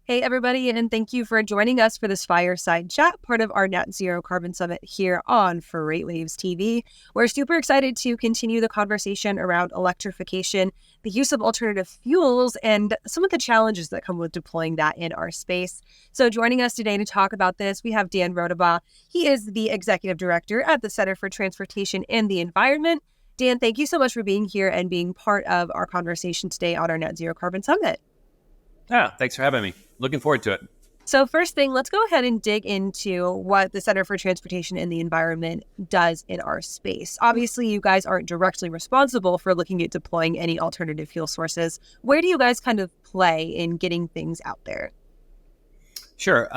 Hey, everybody, and thank you for joining us for this fireside chat, part of our Net Zero Carbon Summit here on FreightWaves TV. We're super excited to continue the conversation around electrification, the use of alternative fuels, and some of the challenges that come with deploying that in our space. So joining us today to talk about this, we have Dan Raudebaugh. He is the Executive Director at the Center for Transportation and the Environment. Dan, thank you so much for being here and being part of our conversation today on our Net Zero Carbon Summit. Thanks for having me. Looking forward to it. So first thing, let's go ahead and dig into what the Center for Transportation and the Environment does in our space. Obviously, you guys aren't directly responsible for looking at deploying any alternative fuel sources. Where do you guys kind of play in getting things out there? Sure.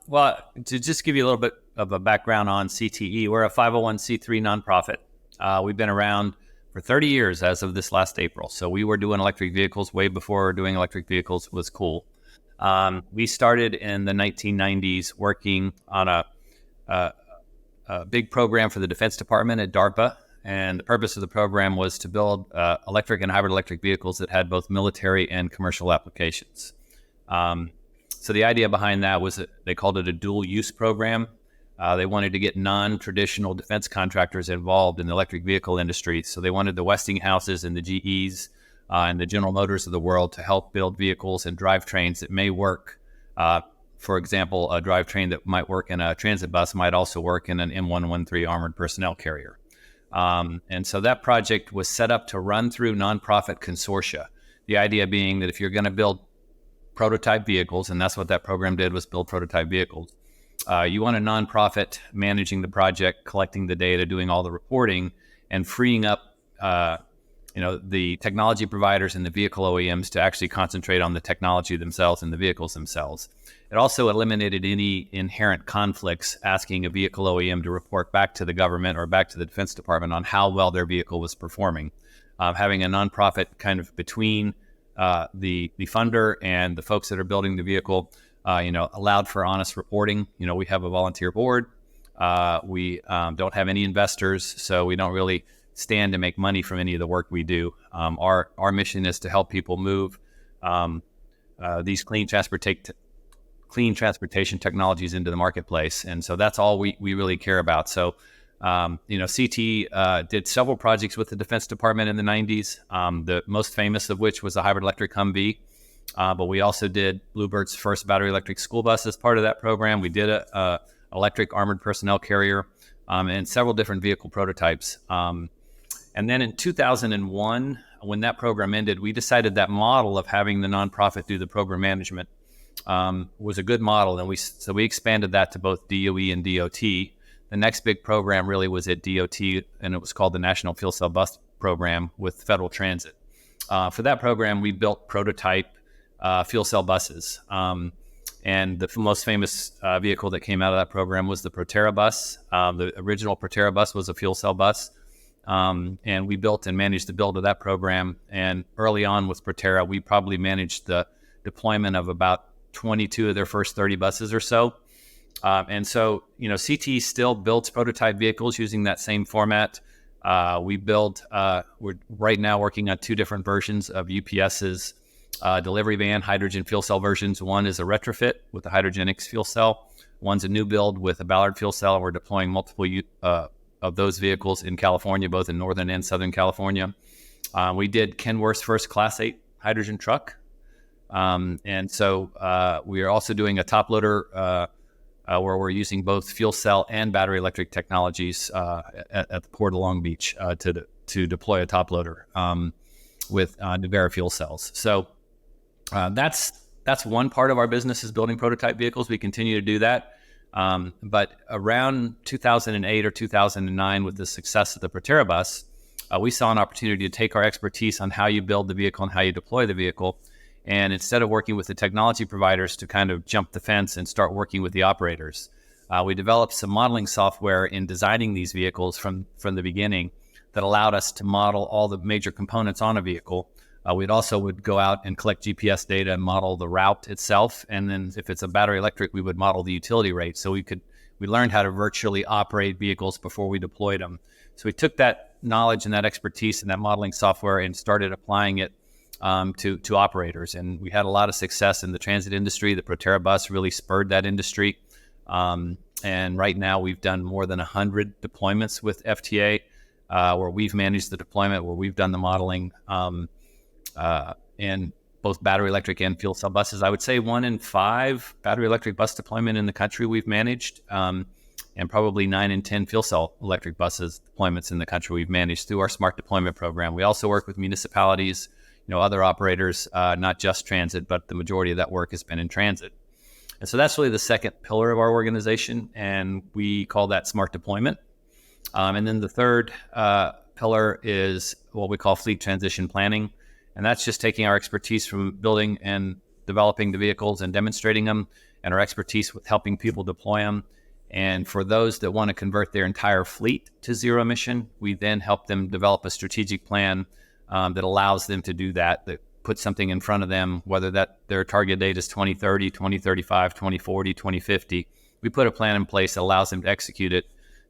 Well, to just give you a little bit of a background on CTE, we're a 501c3 nonprofit. We've been around for 30 years as of this last April. So we were doing electric vehicles way before doing electric vehicles was cool. We started in the 1990s working on a big program for the Defense Department at DARPA. And the purpose of the program was to build electric and hybrid electric vehicles that had both military and commercial applications. So the idea behind that was that they called it a dual use program. They wanted to get non-traditional defense contractors involved in the electric vehicle industry. So they wanted the Westinghouses and the GEs and the General Motors of the world to help build vehicles and drivetrains that may work. For example, a drivetrain that might work in a transit bus might also work in an M113 armored personnel carrier. And so that project was set up to run through nonprofit consortia. The idea being that if you're going to build prototype vehicles, and that's what that program did, was build prototype vehicles, you want a nonprofit managing the project, collecting the data, doing all the reporting, and freeing up the technology providers and the vehicle OEMs to actually concentrate on the technology themselves and the vehicles themselves. It also eliminated any inherent conflicts, asking a vehicle OEM to report back to the government or back to the Defense Department on how well their vehicle was performing. Having a nonprofit kind of between the funder and the folks that are building the vehicle allowed for honest reporting. We have a volunteer board. We don't have any investors, so we don't really stand to make money from any of the work we do. Our mission is to help people move these clean transportation technologies into the marketplace. And so that's all we really care about. So, CT did several projects with the Defense Department in the 90s, the most famous of which was the hybrid electric Humvee. But we also did Bluebird's first battery electric school bus as part of that program. We did a electric armored personnel carrier and several different vehicle prototypes. And then in 2001, when that program ended, we decided that model of having the nonprofit do the program management was a good model. And so we expanded that to both DOE and DOT. The next big program really was at DOT, and it was called the National Fuel Cell Bus Program with Federal Transit. For that program, we built prototype fuel cell buses. And the most famous vehicle that came out of that program was the Proterra bus. The original Proterra bus was a fuel cell bus. And we built and managed the build of that program. And early on with Proterra, we probably managed the deployment of about 22 of their first 30 buses or so. And so, CT still builds prototype vehicles using that same format. We're right now working on two different versions of UPS's delivery van hydrogen fuel cell versions. One is a retrofit with the Hydrogenics fuel cell. One's a new build with a Ballard fuel cell. We're deploying multiple of those vehicles in California, both in Northern and Southern California. We did Kenworth's first Class 8 hydrogen truck. And so we are also doing a top loader where we're using both fuel cell and battery electric technologies at the Port of Long Beach to deploy a top loader with Nuvera fuel cells. So that's one part of our business, is building prototype vehicles. We continue to do that. But around 2008 or 2009, with the success of the Proterra bus, we saw an opportunity to take our expertise on how you build the vehicle and how you deploy the vehicle. And instead of working with the technology providers to kind of jump the fence and start working with the operators, we developed some modeling software in designing these vehicles from the beginning that allowed us to model all the major components on a vehicle. We'd go out and collect GPS data and model the route itself. And then if it's a battery electric, we would model the utility rate. So we learned how to virtually operate vehicles before we deployed them. So we took that knowledge and that expertise and that modeling software and started applying it to operators. And we had a lot of success in the transit industry. The Proterra bus really spurred that industry. And right now we've done more than 100 deployments with FTA, where we've managed the deployment, where we've done the modeling, and both battery electric and fuel cell buses. I would say 1 in 5 battery electric bus deployment in the country we've managed, and probably 9 in 10 fuel cell electric buses deployments in the country we've managed through our smart deployment program. We also work with municipalities, other operators, not just transit, but the majority of that work has been in transit. And so that's really the second pillar of our organization, and we call that smart deployment. And then the third pillar is what we call fleet transition planning. And that's just taking our expertise from building and developing the vehicles and demonstrating them, and our expertise with helping people deploy them. And for those that want to convert their entire fleet to zero emission, we then help them develop a strategic plan that allows them to do that puts something in front of them, whether that their target date is 2030, 2035, 2040, 2050. We put a plan in place that allows them to execute it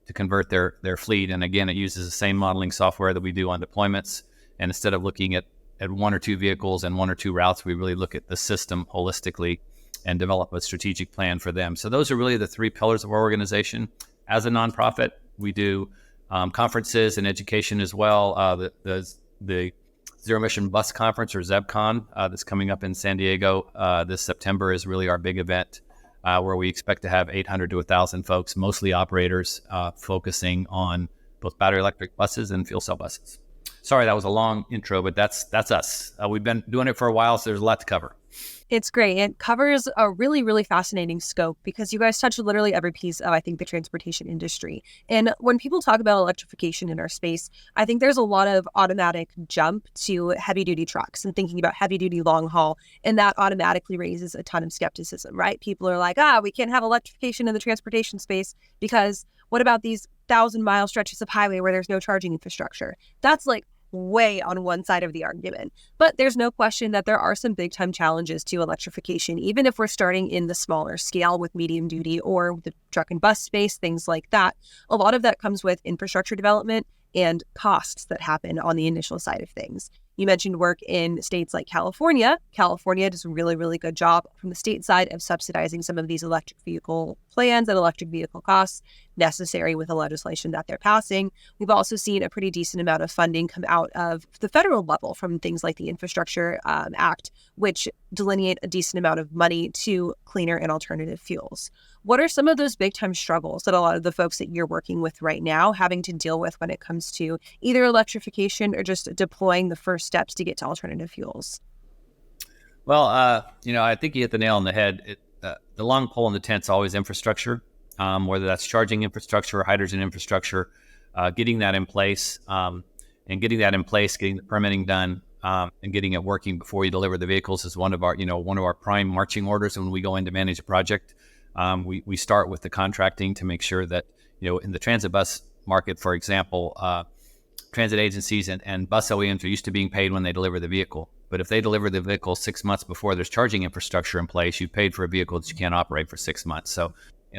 to convert their fleet. And again, it uses the same modeling software that we do on deployments. And instead of looking at 1 or 2 vehicles and 1 or 2 routes, we really look at the system holistically and develop a strategic plan for them. So those are really the 3 pillars of our organization. As a nonprofit, we do conferences and education as well. The Zero Emission Bus Conference, or ZebCon, that's coming up in San Diego this September, is really our big event, where we expect to have 800 to 1,000 folks, mostly operators, focusing on both battery electric buses and fuel cell buses. Sorry, that was a long intro, but that's us. We've been doing it for a while, so there's a lot to cover. It's great. It covers a really, really fascinating scope because you guys touch literally every piece of, I think, the transportation industry. And when people talk about electrification in our space, I think there's a lot of automatic jump to heavy duty trucks and thinking about heavy duty long haul. And that automatically raises a ton of skepticism, right? People are like, we can't have electrification in the transportation space because what about these 1,000-mile stretches of highway where there's no charging infrastructure? That's like way on one side of the argument. But there's no question that there are some big time challenges to electrification, even if we're starting in the smaller scale with medium duty or the truck and bus space, things like that. A lot of that comes with infrastructure development and costs that happen on the initial side of things. You mentioned work in states like California. California does a really, really good job from the state side of subsidizing some of these electric vehicle plans and electric vehicle costs necessary with the legislation that they're passing. We've also seen a pretty decent amount of funding come out of the federal level from things like the Infrastructure Act, which delineate a decent amount of money to cleaner and alternative fuels. What are some of those big time struggles that a lot of the folks that you're working with right now having to deal with when it comes to either electrification or just deploying the first steps to get to alternative fuels? Well, I think you hit the nail on the head. The long pole in the tent is always infrastructure, whether that's charging infrastructure or hydrogen infrastructure, getting that in place, getting the permitting done, and getting it working before you deliver the vehicles is one of our prime marching orders when we go in to manage a project. We start with the contracting to make sure that, in the transit bus market, for example, transit agencies and bus OEMs are used to being paid when they deliver the vehicle. But if they deliver the vehicle 6 months before there's charging infrastructure in place, you paid for a vehicle that you can't operate for 6 months. So,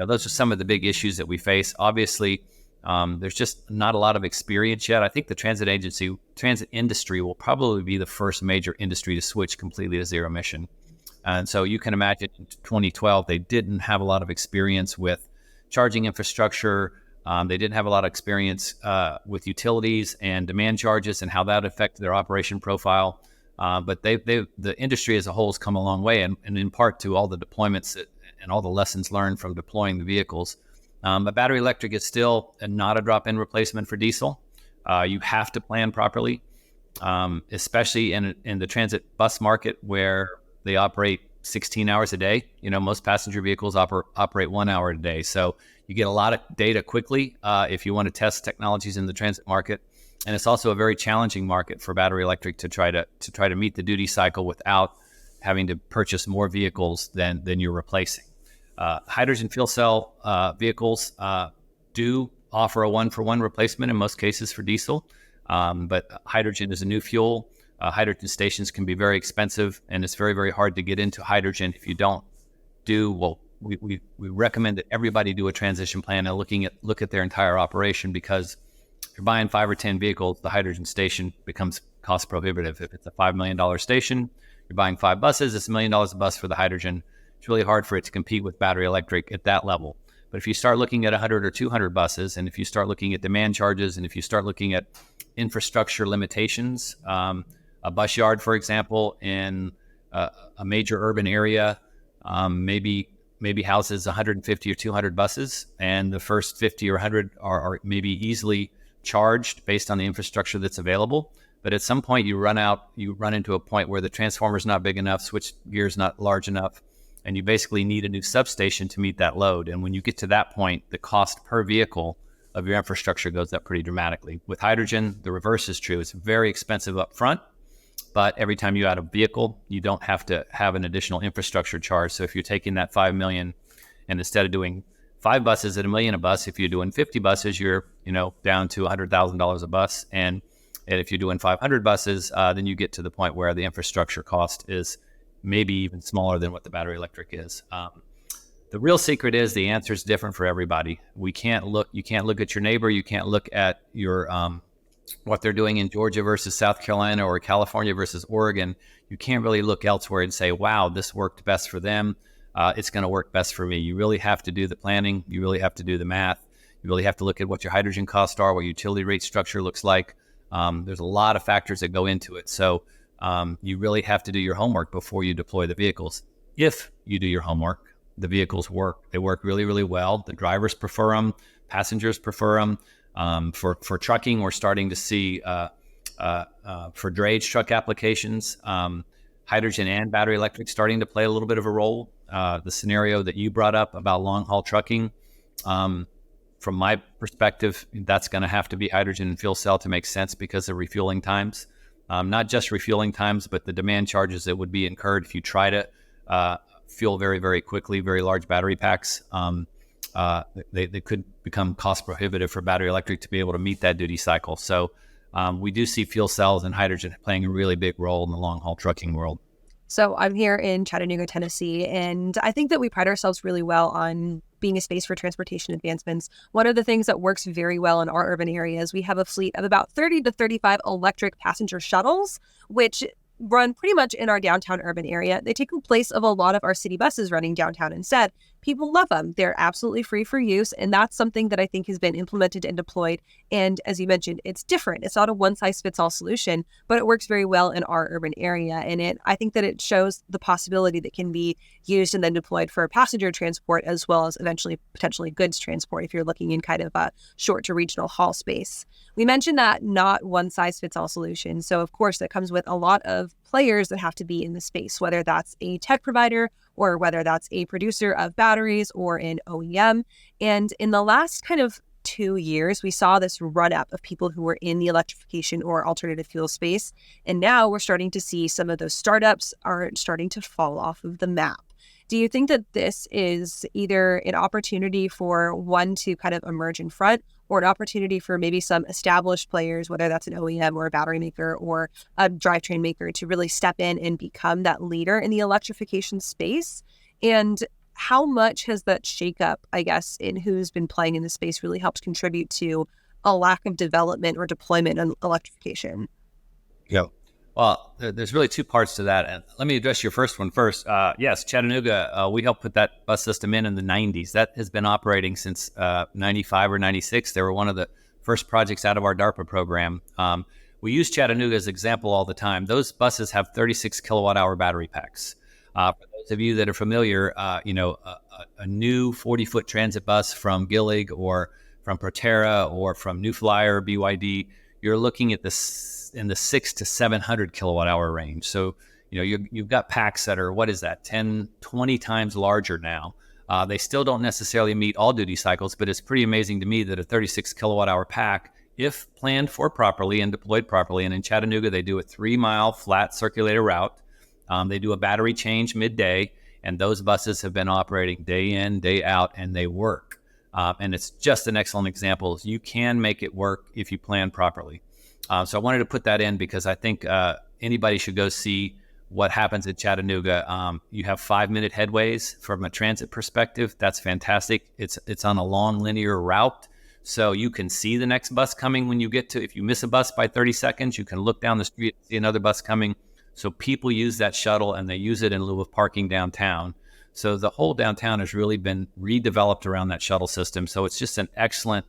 those are some of the big issues that we face. Obviously, there's just not a lot of experience yet. I think the transit industry will probably be the first major industry to switch completely to zero emission. And so you can imagine in 2012, they didn't have a lot of experience with charging infrastructure. They didn't have a lot of experience with utilities and demand charges and how that affected their operation profile. But the industry as a whole has come a long way, and in part to all the deployments and all the lessons learned from deploying the vehicles. But battery electric is still not a drop-in replacement for diesel. You have to plan properly, especially in the transit bus market where they operate 16 hours a day. Most passenger vehicles operate 1 hour a day. So you get a lot of data quickly if you want to test technologies in the transit market. And it's also a very challenging market for battery electric to try to meet the duty cycle without having to purchase more vehicles than you're replacing. Hydrogen fuel cell vehicles do offer a one-for-one replacement in most cases for diesel, but hydrogen is a new fuel. Hydrogen stations can be very expensive, and it's very, very hard to get into hydrogen if you don't we recommend that everybody do a transition plan and look at their entire operation, because if you're buying 5 or 10 vehicles, the hydrogen station becomes cost prohibitive. If it's a $5 million station, you're buying 5 buses, it's $1 million a bus for the hydrogen. It's really hard for it to compete with battery electric at that level. But if you start looking at 100 or 200 buses, and if you start looking at demand charges, and if you start looking at infrastructure limitations, a bus yard, for example, in a major urban area, maybe houses 150 or 200 buses, and the first 50 or 100 are maybe easily charged based on the infrastructure that's available. But at some point you run into a point where the transformer's not big enough, switch gear's not large enough, and you basically need a new substation to meet that load. And when you get to that point, the cost per vehicle of your infrastructure goes up pretty dramatically. With hydrogen, the reverse is true. It's very expensive up front, but every time you add a vehicle, you don't have to have an additional infrastructure charge. So if you're taking that $5 million, and instead of doing 5 buses at $1 million a bus, if you're doing 50 buses, you're down to $100,000 a bus. And if you're doing 500 buses, then you get to the point where the infrastructure cost is maybe even smaller than what the battery electric is. The real secret is the answer is different for everybody. You can't look at your neighbor. You can't look at your what they're doing in Georgia versus South Carolina or California versus Oregon. You can't really look elsewhere and say, wow, this worked best for them. It's going to work best for me. You really have to do the planning. You really have to do the math. You really have to look at what your hydrogen costs are, what your utility rate structure looks like. There's a lot of factors that go into it. So you really have to do your homework before you deploy the vehicles. If you do your homework, the vehicles work. They work really, really well. The drivers prefer them. Passengers prefer them. For trucking, we're starting to see for drayage truck applications, hydrogen and battery electric starting to play a little bit of a role. The scenario that you brought up about long-haul trucking, from my perspective, that's going to have to be hydrogen and fuel cell to make sense because of refueling times. Not just refueling times, but the demand charges that would be incurred if you try to fuel very, very quickly, very large battery packs. They could become cost prohibitive for battery electric to be able to meet that duty cycle. So we do see fuel cells and hydrogen playing a really big role in the long-haul trucking world. So I'm here in Chattanooga, Tennessee, and I think that we pride ourselves really well on being a space for transportation advancements. One of the things that works very well in our urban areas, we have a fleet of about 30 to 35 electric passenger shuttles, which run pretty much in our downtown urban area. They take the place of a lot of our city buses running downtown instead. People love them. They're absolutely free for use. And that's something that I think has been implemented and deployed. And as you mentioned, it's different. It's not a one-size-fits-all solution, but it works very well in our urban area. And I think that it shows the possibility that can be used and then deployed for passenger transport as well as eventually potentially goods transport if you're looking in kind of a short to regional haul space. We mentioned that not one-size-fits-all solution. So of course, that comes with a lot of players that have to be in the space, whether that's a tech provider or whether that's a producer of batteries or an OEM. And in the last kind of 2 years, we saw this run up of people who were in the electrification or alternative fuel space. And now we're starting to see some of those startups are starting to fall off of the map. Do you think that this is either an opportunity for one to kind of emerge in front or an opportunity for maybe some established players, whether that's an OEM or a battery maker or a drivetrain maker, to really step in and become that leader in the electrification space? And how much has that shakeup, I guess, in who's been playing in the space really helped contribute to a lack of development or deployment in electrification? Yeah. Well, there's really 2 parts to that. And let me address your first one first. Yes, Chattanooga, we helped put that bus system in the 90s. That has been operating since 95 or 96. They were one of the first projects out of our DARPA program. We use Chattanooga as an example all the time. Those buses have 36 kilowatt hour battery packs. For those of you that are familiar, a new 40-foot transit bus from Gillig or from Proterra or from New Flyer, BYD, you're looking at this in the 600 to 700 kilowatt hour range. So, you've got packs that are, 10, 20 times larger now. They still don't necessarily meet all duty cycles, but it's pretty amazing to me that a 36 kilowatt hour pack, if planned for properly and deployed properly, and in Chattanooga, they do a 3-mile flat circulator route. They do a battery change midday, and those buses have been operating day in, day out, and they work. And it's just an excellent example. You can make it work if you plan properly. So I wanted to put that in because I think anybody should go see what happens at Chattanooga. You have 5-minute headways from a transit perspective. That's fantastic. It's on a long linear route. So you can see the next bus coming when you get to, if you miss a bus by 30 seconds, you can look down the street and see another bus coming. So people use that shuttle and they use it in lieu of parking downtown. So the whole downtown has really been redeveloped around that shuttle system. So it's just an excellent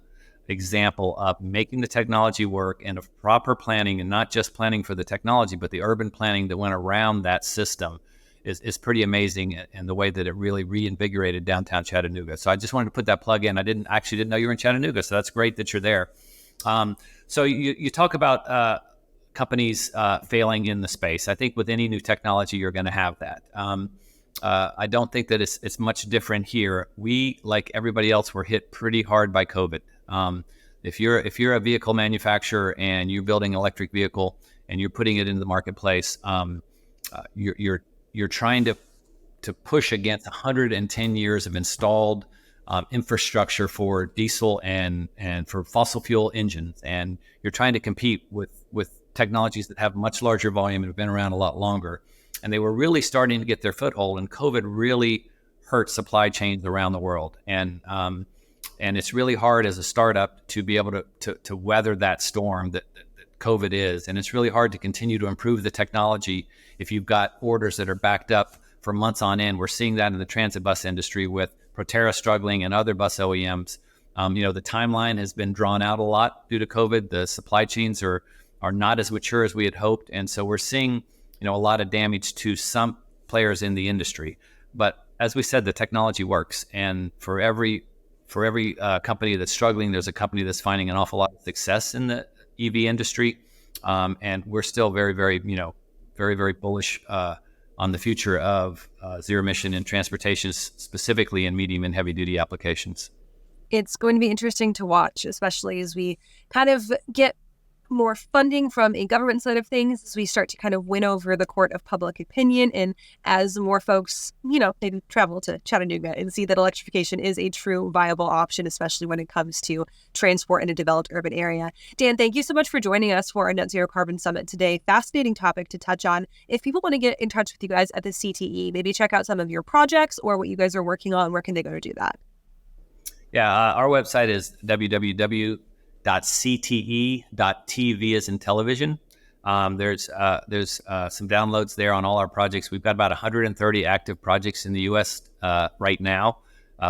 example of making the technology work and of proper planning, and not just planning for the technology, but the urban planning that went around that system is pretty amazing, and the way that it really reinvigorated downtown Chattanooga. So I just wanted to put that plug in. I didn't know you were in Chattanooga, so that's great that you're there. So you talk about companies failing in the space. I think with any new technology, you're going to have that. I don't think that it's much different here. We, like everybody else, were hit pretty hard by COVID. If you're a vehicle manufacturer and you're building an electric vehicle and you're putting it into the marketplace, you're trying to push against 110 years of installed infrastructure for diesel and for fossil fuel engines, and you're trying to compete with technologies that have much larger volume and have been around a lot longer. And they were really starting to get their foothold, and COVID really hurt supply chains around the world. And it's really hard as a startup to be able to weather that storm that COVID is. And it's really hard to continue to improve the technology if you've got orders that are backed up for months on end. We're seeing that in the transit bus industry with Proterra struggling and other bus OEMs. The timeline has been drawn out a lot due to COVID. The supply chains are not as mature as we had hoped. And so we're seeing, a lot of damage to some players in the industry. But as we said, the technology works. And for every company that's struggling, there's a company that's finding an awful lot of success in the EV industry. And we're still very, very, very, very bullish on the future of zero emission in transportation, specifically in medium and heavy duty applications. It's going to be interesting to watch, especially as we kind of get more funding from a government side of things, as we start to kind of win over the court of public opinion, and as more folks, maybe travel to Chattanooga and see that electrification is a true viable option, especially when it comes to transport in a developed urban area. Dan, thank you so much for joining us for our Net Zero Carbon Summit today. Fascinating topic to touch on. If people want to get in touch with you guys at the CTE, maybe check out some of your projects or what you guys are working on, where can they go to do that? Yeah, our website is www.cte.tv as in television. There's some downloads there on all our projects. We've got about 130 active projects in the U.S. Right now,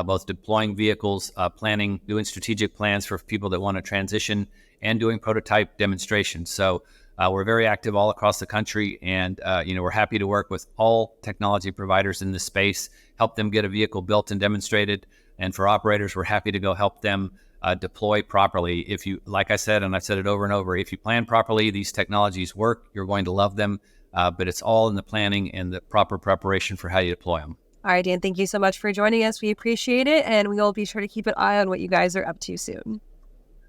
both deploying vehicles, planning, doing strategic plans for people that want to transition, and doing prototype demonstrations. So we're very active all across the country, and we're happy to work with all technology providers in this space, help them get a vehicle built and demonstrated. And for operators, we're happy to go help them deploy properly. If you, like I said, and I've said it over and over, if you plan properly, these technologies work. You're going to love them, but it's all in the planning and the proper preparation for how you deploy them. All right, Dan, thank you so much for joining us. We appreciate it, and we'll be sure to keep an eye on what you guys are up to soon. All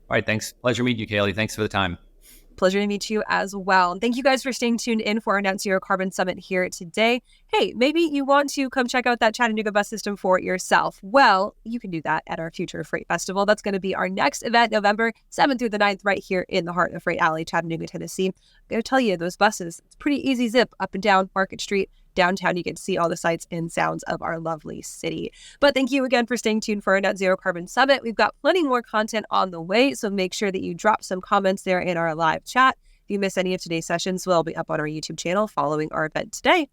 right, thanks. Pleasure meeting you, Kaylee. Thanks for the time. Pleasure to meet you as well. And thank you guys for staying tuned in for our Net Zero Carbon Summit here today. Hey, maybe you want to come check out that Chattanooga bus system for yourself. Well, you can do that at our Future Freight Festival. That's going to be our next event, November 7th through the 9th, right here in the heart of Freight Alley, Chattanooga, Tennessee. I'm going to tell you, those buses, it's pretty easy zip up and down Market Street. Downtown, you get to see all the sights and sounds of our lovely city. But thank you again for staying tuned for our Net Zero Carbon Summit. We've got plenty more content on the way, so make sure that you drop some comments there in our live chat. If you miss any of today's sessions, we'll be up on our YouTube channel following our event today.